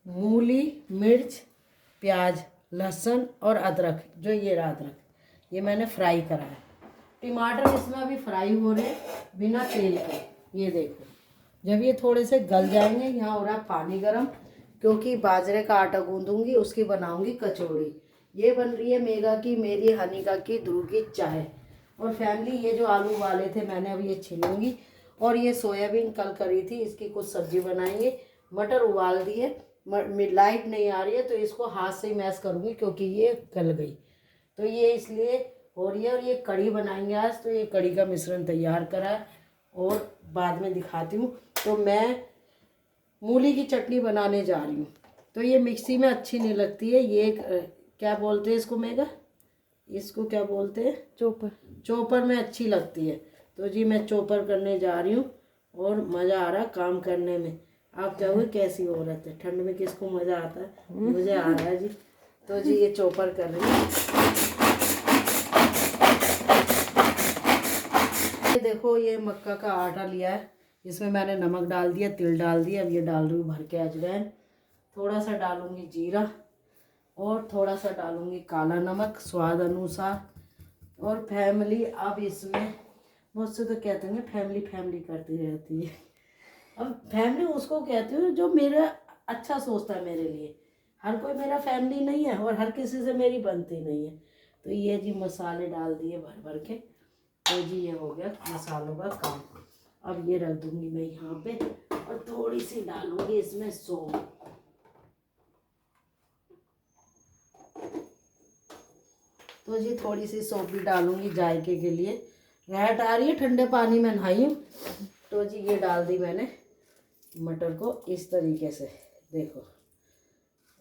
मूली, मिर्च, प्याज, लहसुन और अदरक, जो ये रहा अदरक, ये मैंने फ्राई करा है। टमाटर इसमें अभी फ्राई हो रहे बिना तेल के। ये देखो, जब ये थोड़े से गल जाएंगे, यहाँ हो रहा पानी गरम, क्योंकि बाजरे का आटा गूंदूंगी, उसकी बनाऊंगी कचौड़ी। ये बन रही है मेगा की, मेरी हनीका की, ध्रुव की चाय। और फैमिली, ये जो आलू उबाले थे मैंने, अब ये छिलूंगी। और ये सोयाबीन कल करी थी, इसकी कुछ सब्जी बनाएंगे। मटर उबाल दिए, लाइट नहीं आ रही है तो इसको हाथ से ही मैश करूँगी, क्योंकि ये गल गई। तो ये इसलिए हो रही है। और ये कढ़ी बनाएंगे आज, तो ये कढ़ी का मिश्रण तैयार करा है और बाद में दिखाती हूँ। तो मैं मूली की चटनी बनाने जा रही हूँ। तो ये मिक्सी में अच्छी नहीं लगती है, ये क्या बोलते हैं इसको मेगा, इसको क्या बोलते हैं, चोपर। चॉपर में अच्छी लगती है। तो जी मैं चॉपर करने जा रही हूँ और मज़ा आ रहा काम करने में। आप कहोगे कैसी औरत है, ठंड में किसको मज़ा आता है, मुझे आ रहा है जी। तो जी ये चॉपर कर रही हूँ। ये देखो, ये मक्का का आटा लिया है, इसमें मैंने नमक डाल दिया, तिल डाल दिया। अब ये डाल रही हूँ भर के अजवाइन, थोड़ा सा डालूंगी जीरा और थोड़ा सा डालूंगी काला नमक स्वाद अनुसार। और फैमिली, अब इसमें बहुत से तो कहते हैं फैमिली फैमिली करती रहती है। अब फैमिली उसको कहती हूँ जो मेरा अच्छा सोचता है मेरे लिए। हर कोई मेरा फैमिली नहीं है और हर किसी से मेरी बनती नहीं है। तो ये जी मसाले डाल दिए भर भर के। तो जी ये हो गया मसालों का काम। अब ये रख दूंगी मैं यहाँ पे और थोड़ी सी डालूंगी इसमें सौंफ। तो जी थोड़ी सी सौंफ भी डालूंगी जायके के लिए। रहट आ रही है, ठंडे पानी में नहाई हूँ। तो जी ये डाल दी मैंने मटर को इस तरीके से, देखो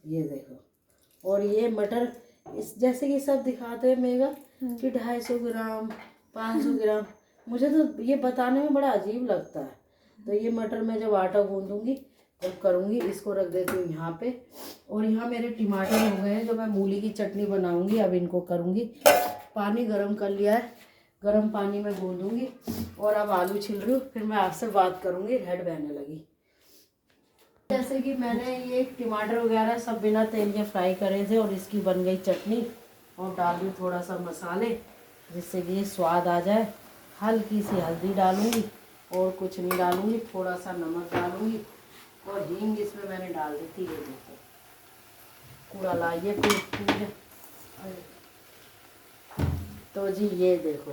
ये देखो। और ये मटर इस जैसे कि सब दिखाते हैं मेगा कि 250 ग्राम 500 ग्राम, मुझे तो ये बताने में बड़ा अजीब लगता है। तो ये मटर में जब आटा गूंदूंगी तब करूँगी। इसको रख देती हूँ यहाँ पे। और यहाँ मेरे टमाटर हो गए हैं जो मैं मूली की चटनी बनाऊँगी। अब इनको करूँगी, पानी गर्म कर लिया है, गर्म पानी में गूंदूंगी। और अब आलू छिल रही हूँ, फिर मैं आपसे बात करूँगी। रेड बहने लगी। जैसे कि मैंने ये टमाटर वगैरह सब बिना तेल के फ्राई करे थे और इसकी बन गई चटनी। और डाल दूँ थोड़ा सा मसाले जिससे कि ये स्वाद आ जाए। हल्की सी हल्दी डालूंगी और कुछ नहीं डालूंगी, थोड़ा सा नमक डालूंगी और हींग इसमें मैंने डाल दी थी। ये देखो, कूड़ा लाइए पूरे। तो जी ये देखो,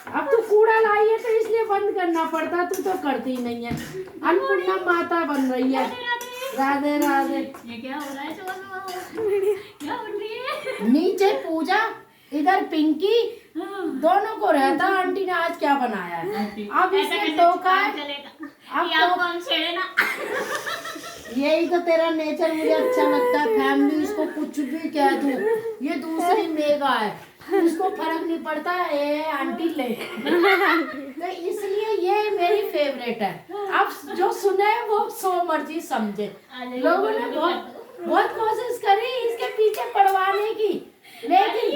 अब तो कूड़ा लाई है तो इसलिए बंद करना पड़ता, तू तो करती नहीं है। अन्नपूर्णा माता बन रही है। राधे राधे। ये क्या हो रहा है? क्या बन रही है? नीचे पूजा, इधर पिंकी, दोनों को रहता आंटी ने आज क्या बनाया है। अब इसने टोका है, अब तो हम छेड़े ना। यही तो तेरा नेचर मुझे अच्छा लगता है। फैमिली इसको कुछ भी कह दूं, ये दूसरी मेगा है, उसको फर्क नहीं पड़ता ये आंटी ले। तो इसलिए ये मेरी फेवरेट है। अब जो सुने वो सो मर्जी समझे। लोगों ने बहुत कोशिश करी इसके पीछे पड़वाने की, लेकिन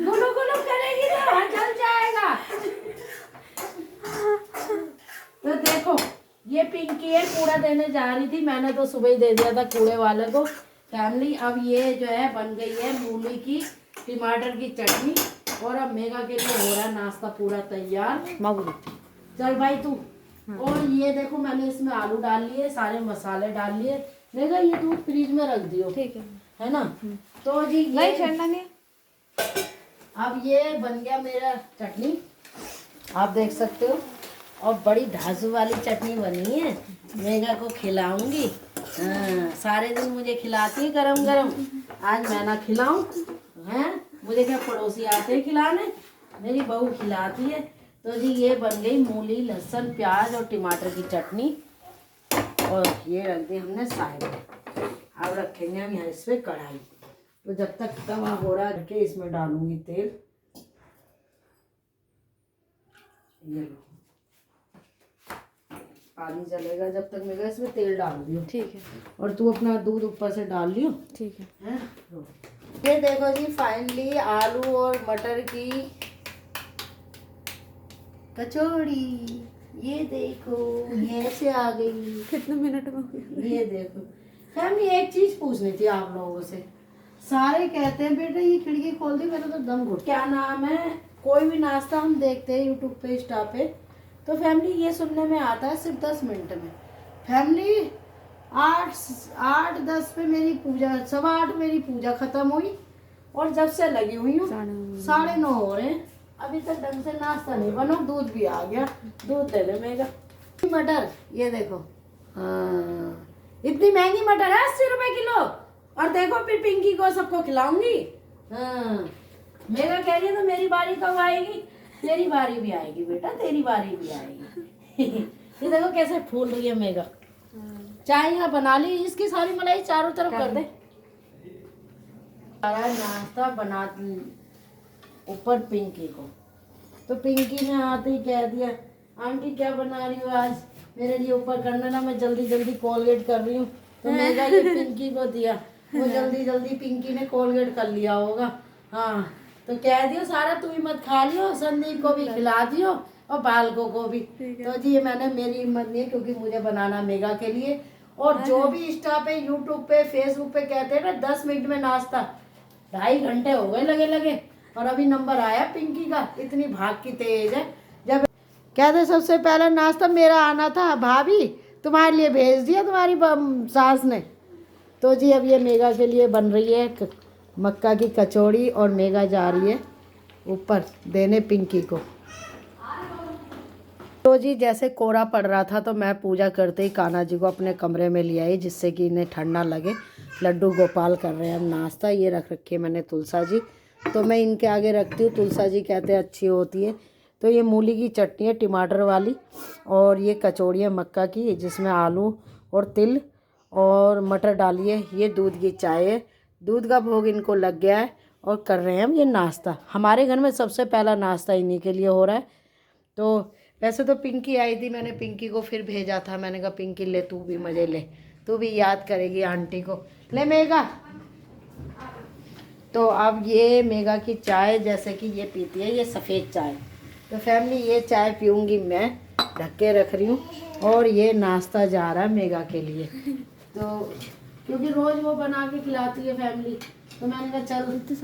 गुलू गुलू करेगी तो जल जाएगा। तो देखो, ये पिंकी है, कूड़ा देने जा रही थी, मैंने तो सुबह ही दे दिया था कूड़े वाले को। फैमिली, अब ये जो है बन गई है मूली की टमाटर की चटनी। और अब मेगा के लिए हो रहा है नाश्ता पूरा तैयार। चल भाई तू। और ये देखो, मैंने इसमें आलू डाल लिए, सारे मसाले डाल लिए। मेगा ये दूध फ्रिज में रख दियो, ठीक है ना। तो जी ये ठंडा नहीं। अब ये बन गया मेरा चटनी, आप देख सकते हो। और बड़ी धासु वाली चटनी बनी है, मेगा को खिलाऊंगी। हाँ, सारे दिन मुझे खिलाती है गरम गरम, आज मैं ना खिलाऊं हैं। मुझे क्या पड़ोसी आते हैं खिलाने, मेरी बहू खिलाती है। तो जी ये बन गई मूली, लहसुन, प्याज और टमाटर की चटनी। और ये रख दी हमने साइड में। अब रखेंगे हम यहाँ इस पर कढ़ाई। तो जब तक तवा हो रहा है, इसमें डालूंगी तेल। ये लो, पानी जलेगा जब तक, मेरा इसमें तेल डाल दियो, ठीक है। और तू अपना दूध ऊपर से डाल लियो, ठीक है। हैं? ये देखो जी फाइनली आलू और मटर की कचौड़ी, ये देखो ये ऐसे आ गई। कितने मिनट में हुई? ये देखो फैमिली, एक चीज पूछनी थी आप लोगों से। सारे कहते हैं बेटा ये खिड़की खोल दी, मेरा तो दम घुट। क्या नाम है, कोई भी नाश्ता हम देखते हैं यूट्यूब पे इंस्टा पे, तो फैमिली ये सुनने में आता है सिर्फ 10 मिनट में। फैमिली 8-10 पे मेरी पूजा, 8:15 मेरी पूजा खत्म हुई और जब से लगी हुई हूँ 9:30 हो रहे हैं, अभी तक ढंग से नाश्ता नहीं बना। दूध भी आ गया, दूध दे दे मेगा। मटर ये देखो, हाँ इतनी महंगी मटर है, 80 रुपए किलो। और देखो फिर पिंकी को सबको खिलाऊंगी। हाँ मेगा कह रही है तो मेरी बारी कब आएगी? तेरी बारी भी आएगी बेटा, तेरी बारी भी आएगी। ये देखो कैसे फूल रही है मेगा। चाय यहाँ बना ली, इसकी सारी मलाई चारों तरफ कर दे। सारा नाश्ता बना ऊपर पिंकी को, तो पिंकी ने आते ही कह दिया आंटी क्या बना रही हो आज मेरे लिए ऊपर करना ना, मैं जल्दी जल्दी कोलगेट कर रही हूँ। तो मेगा ये पिंकी को दिया, वो जल्दी जल्दी पिंकी ने कोलगेट कर लिया होगा। हाँ तो कह दियो सारा तू ही मत खा लियो, संदीप को भी खिला दियो और बालकों को भी। तो जी ये मैंने, मेरी हिम्मत नहीं है क्योंकि मुझे बनाना मेगा के लिए। और जो भी इंस्टा पे, यूट्यूब पे, फेसबुक पे कहते हैं ना 10 मिनट में नाश्ता, 2.5 घंटे हो गए लगे लगे और अभी नंबर आया पिंकी का। इतनी भाग की तेज है। जब कहते सबसे पहले नाश्ता मेरा आना था, भाभी तुम्हारे लिए भेज दिया तुम्हारी सास ने। तो जी अब ये मेगा के लिए बन रही है मक्का की कचौड़ी और मेगा जा रही है ऊपर देने पिंकी को। तो जी जैसे कोहरा पड़ रहा था तो मैं पूजा करते ही कान्हा जी को अपने कमरे में ले आई जिससे कि इन्हें ठंडा लगे। लड्डू गोपाल कर रहे हैं हम नाश्ता। ये रख रखी है मैंने तुलसा जी, तो मैं इनके आगे रखती हूँ। तुलसा जी कहते हैं अच्छी होती है। तो ये मूली की चटनी है टमाटर वाली, और ये कचौड़ी है मक्का की जिसमें आलू और तिल और मटर डाली है। ये दूध की चाय है, दूध का भोग इनको लग गया है और कर रहे हैं हम ये नाश्ता। हमारे घर में सबसे पहला नाश्ता इन्हीं के लिए हो रहा है। तो वैसे तो पिंकी आई थी, मैंने पिंकी को फिर भेजा था, मैंने कहा पिंकी ले तू भी मज़े ले, तू भी याद करेगी आंटी को, ले मेगा। तो अब ये मेगा की चाय जैसे कि ये पीती है, ये सफ़ेद चाय। तो फैमिली ये चाय पीऊँगी मैं, ढक के रख रही हूँ। और ये नाश्ता जा रहा है मेगा के लिए, तो क्योंकि रोज़ वो बना के खिलाती है फैमिली, तो मैंने कहा चल इतने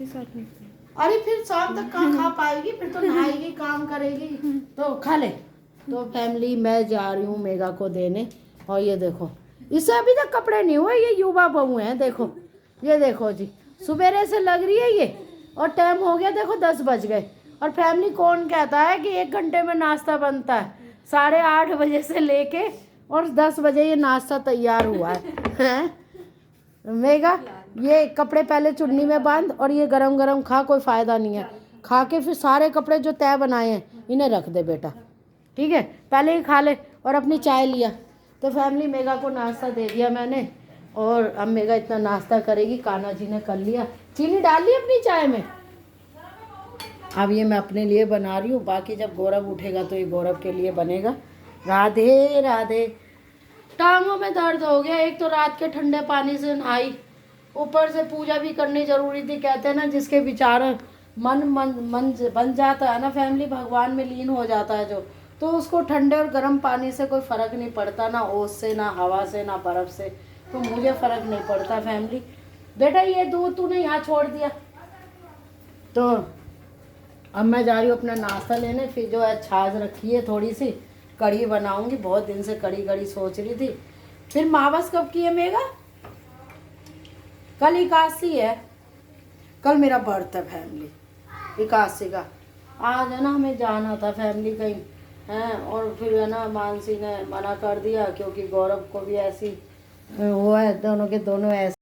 साल हैं। अरे फिर शाम तक कहाँ खा पाएगी, फिर तो नहाएगी काम करेगी, तो खा ले। तो फैमिली मैं जा रही हूँ मेगा को देने। और ये देखो इससे अभी तक कपड़े नहीं हुए, ये युवा बहू हैं। देखो ये देखो जी, सुबेरे से लग रही है ये, और टाइम हो गया देखो 10 बज गए। और फैमिली कौन कहता है कि 1 घंटे में नाश्ता बनता है? 8:30 बजे से लेके और 10 बजे ये नाश्ता तैयार हुआ है। मेगा ये कपड़े पहले चुन्नी में बांध और ये गरम गरम खा, कोई फ़ायदा नहीं है। खा के फिर सारे कपड़े जो तय बनाए हैं इन्हें रख दे बेटा, ठीक है? पहले ही खा ले और अपनी चाय लिया। तो फैमिली मेगा को नाश्ता दे दिया मैंने, और अब मेगा इतना नाश्ता करेगी। कान्हा जी ने कर लिया, चीनी डाल ली अपनी चाय में। अब ये मैं अपने लिए बना रही हूँ, बाकी जब गौरव उठेगा तो ये गौरव के लिए बनेगा। राधे राधे। टांगों में दर्द हो गया, एक तो रात के ठंडे पानी से नहाई, ऊपर से पूजा भी करनी जरूरी थी। कहते हैं ना जिसके विचार मन बन जाता है ना फैमिली, भगवान में लीन हो जाता है जो, तो उसको ठंडे और गर्म पानी से कोई फ़र्क नहीं पड़ता, ना ओस से, ना हवा से, ना बर्फ़ से। तो मुझे फ़र्क नहीं पड़ता फैमिली। बेटा ये दूध तूने यहाँ छोड़ दिया। तो अब मैं जा रही हूँ अपना नाश्ता लेने। फिर जो है छाछ रखी है थोड़ी सी, कढ़ी बनाऊंगी। बहुत दिन से कढ़ी सोच रही थी। फिर मावस कब की है मेगा? कल एकादशी है, कल मेरा बर्थ है फैमिली एकादशी का। आज है ना हमें जाना था फैमिली कहीं हैं, और फिर है ना मानसी ने मना कर दिया क्योंकि गौरव को भी ऐसी वो है, दोनों के दोनों ऐसे